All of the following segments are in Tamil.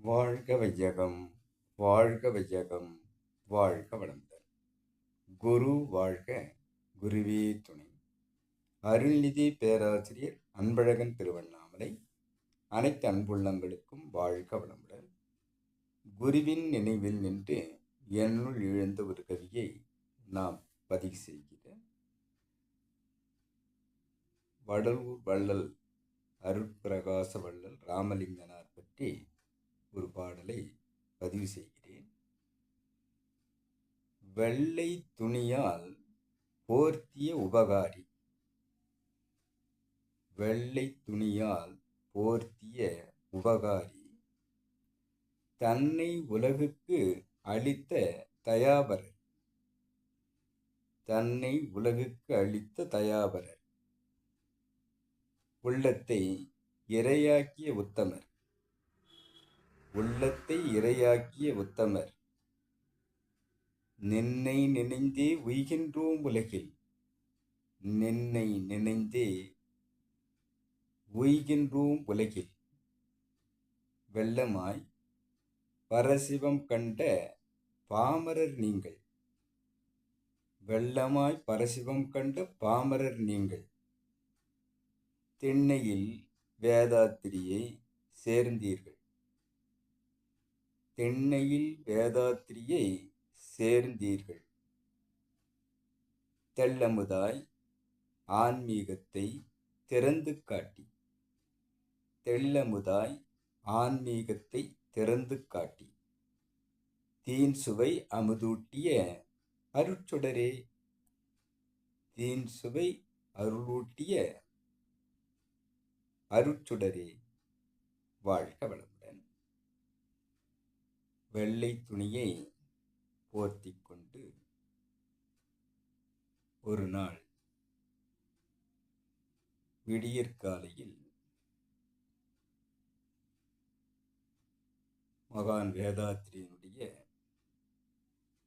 வாழ்க வையகம், வாழ்க வையகம், வாழ்க வளமுடன். குரு வாழ்க, குருவே துணை. அருள்நிதி பேராசிரியர் அன்பழகன் திருவண்ணாமலை. அனைத்து அன்புள்ளங்களுக்கும் வாழ்க வளமுடன். குருவின் நினைவில் நின்று என்னுள் எழுந்த ஒரு கவியை நாம் பதிவு செய்கிறேன். வடலூர் வள்ளல் அருட்பிரகாச வள்ளல் ராமலிங்கனார் பற்றி ஒரு பாடலை பதிவு செய்கிறேன். வெள்ளை துணியால் போர்த்திய உபகாரி, வெள்ளை துணியால் போர்த்திய உபகாரி, தன்னை உலகுக்கு அளித்த தயாபரர், தன்னை உலகுக்கு அளித்த தயாபரர், உள்ளத்தை இரையாக்கிய உத்தமர், உள்ளத்தை இரையாக்கிய உத்தமர், நின்னை நினைந்தே உய்கின்றோம் உலகில், நின்னை நினைந்தே உய்கின்றோம் உலகில், வெள்ளமாய் பரசிவம் கண்ட பாமரர் நீங்கள், வெள்ளமாய் பரசிவம் கண்ட பாமரர் நீங்கள், திண்ணையில் வேதாத்திரியை சேர்ந்தீர்கள், திண்ணையில் வேதாத்திரியை சேர்ந்தீர்கள், தெள்ளமுதாய் ஆன்மீகத்தை திறந்து காட்டி, தெள்ளமுதாய் ஆன்மீகத்தை திறந்து காட்டி, தீன் சுவை அமுதூட்டிய அருட்சுடரே, தீன் சுவை அருளூட்டிய அருட்சுடரே, வாழ்க வளமுடன். வெள்ளை துணியை போர்த்தி கொண்டு ஒரு நாள் விடியற்காலையில் மகான் வேதாத்திரியினுடைய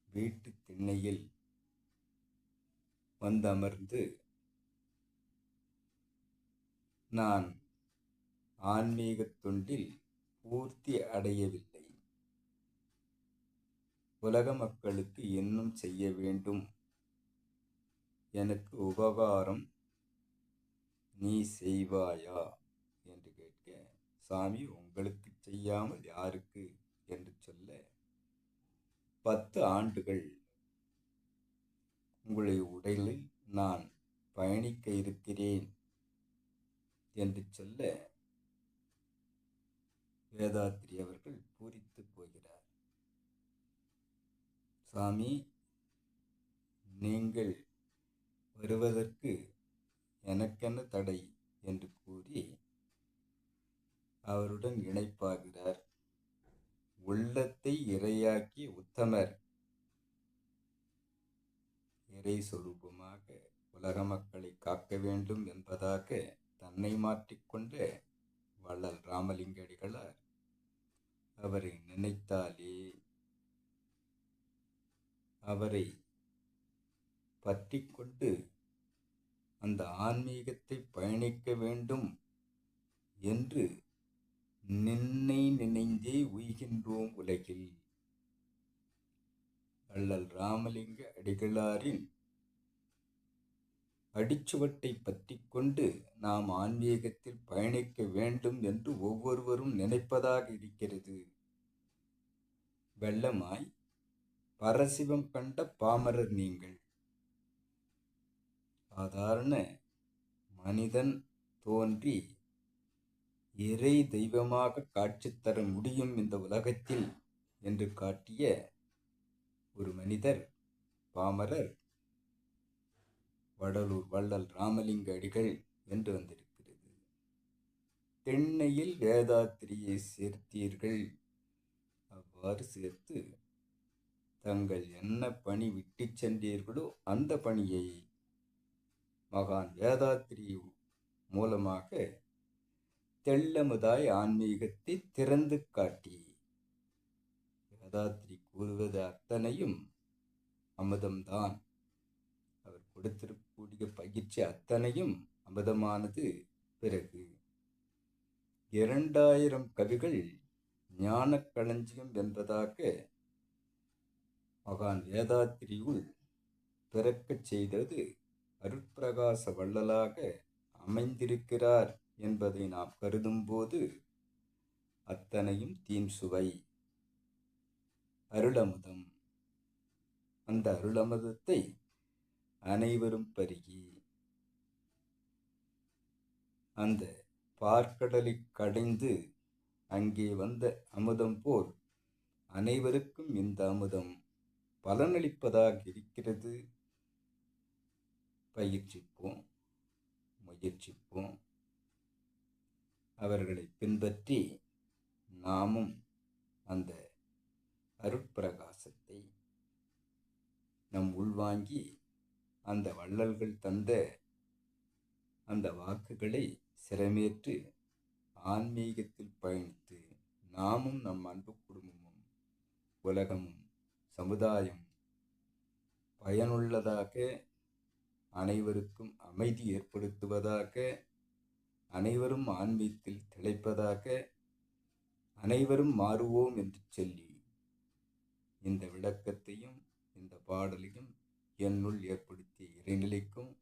வீட்டு திண்ணையில் வந்தமர்ந்து நான் ஆன்மீக தொண்டில் பூர்த்தி அடையவில்லை, உலக மக்களுக்கு இன்னும் செய்ய வேண்டும், எனக்கு உபகாரம் நீ செய்வாயா என்று கேட்க, சாமி உங்களுக்கு செய்யாமல் யாருக்கு என்று சொல்ல, 10 ஆண்டுகள் உங்களுடைய உடலில் நான் பயணிக்க இருக்கிறேன் என்று சொல்ல, வேதாத்திரி அவர்கள் பூரித்து போகிறார். சாமி, நீங்கள் வருவதற்கு எனக்கென்ன தடை என்று கூறி அவருடன் இணைப்பாகிறார். உள்ளத்தை இரையாக்கி உத்தமர், இறை சொரூபமாக உலக மக்களை காக்க வேண்டும் என்பதாக தன்னை மாற்றிக்கொண்ட வள்ளல் ராமலிங்க அடிகளார் அவரை நினைத்தாலே, அவரை பற்றி கொண்டு அந்த ஆன்மீகத்தை பயணிக்க வேண்டும் என்று நின்னை நினைந்தே உய்கின்றோம் உலகில், வள்ளல் ராமலிங்க அடிகளாரின் அடிச்சுவட்டை பற்றி கொண்டு நாம் ஆன்மீகத்தில் பயணிக்க வேண்டும் என்று ஒவ்வொருவரும் நினைப்பதாக இருக்கிறது. வெள்ளமாய் பரசிவம் கண்ட பாமரர் நீங்கள், சாதாரண மனிதன் தோன்றி இறை தெய்வமாக காட்சி தர முடியும் இந்த உலகத்தில் என்று காட்டிய ஒரு மனிதர், பாமரர், வடலூர் வள்ளல் ராமலிங்க அடிகள் என்று வந்திருக்கிறது. திண்ணையில் வேதாத்திரியை சேர்த்தீர்கள், அவ்வாறு சேர்த்து தங்கள் என்ன பணி விட்டு சென்றீர்களோ அந்த பணியை மகான் வேதாத்திரி மூலமாக தெள்ளமுதாய் ஆன்மீகத்தை திறந்து காட்டி, வேதாத்திரி கூறுவது அத்தனையும் அமுதம்தான், அவர் கொடுத்திருக்கக்கூடிய பயிற்சி அத்தனையும் அமுதமானது. பிறகு 2000 கவிகள் ஞான களஞ்சியம் என்பதாக மகான் வேதாத்திரியுள் பிறக்கச் செய்தது அருட்பிரகாச வள்ளலாக அமைந்திருக்கிறார் என்பதை நாம் கருதும்போது அத்தனையும் தீன் சுவை, அருளமுதம். அந்த அருளமுதத்தை அனைவரும் பருகி அந்த பார்க்கடலை கடைந்து அங்கே வந்த அமுதம் போல் அனைவருக்கும் இந்த அமுதம் பலனளிப்பதாக இருக்கிறது. பயிற்சிப்போம், முயற்சிப்போம். அவர்களை பின்பற்றி நாமும் அந்த அருட்பிரகாசத்தை நம் உள்வாங்கி அந்த வள்ளல்கள் தந்த அந்த வாக்குகளை சிரமேற்று ஆன்மீகத்தில் பயணித்து நாமும் நம் அன்பு குடும்பமும் உலகமும் சமுதாயம் பயனுள்ளதாக, அனைவருக்கும் அமைதி ஏற்படுத்துவதாக, அனைவரும் ஆன்மீகத்தில் திளைப்பதாக, அனைவரும் மாறுவோம் என்று சொல்லி இந்த விளக்கத்தையும் இந்த பாடலையும் என்னுள் ஏற்படுத்திய இறைநிலைக்கும்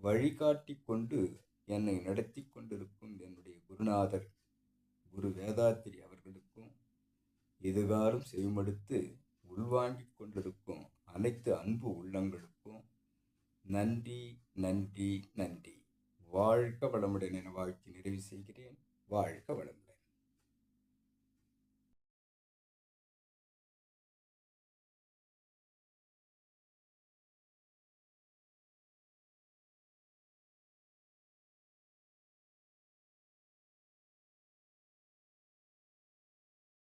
வழிகாட்டி கொண்டு என்னை நடத்தி கொண்டிருக்கும் என்னுடைய குருநாதர் குரு வேதாத்திரி அவர்களுக்கும் இதுகாரும் செவிமடுத்து உள்வாங்கிக் கொண்டிருக்கும் அனைத்து அன்பு உள்ளங்களுக்கும் நன்றி, நன்றி, நன்றி. வாழ்க வளமுடன் என வாழ்த்தி நிறைவு செய்கிறேன். வாழ்க வளமுடன்.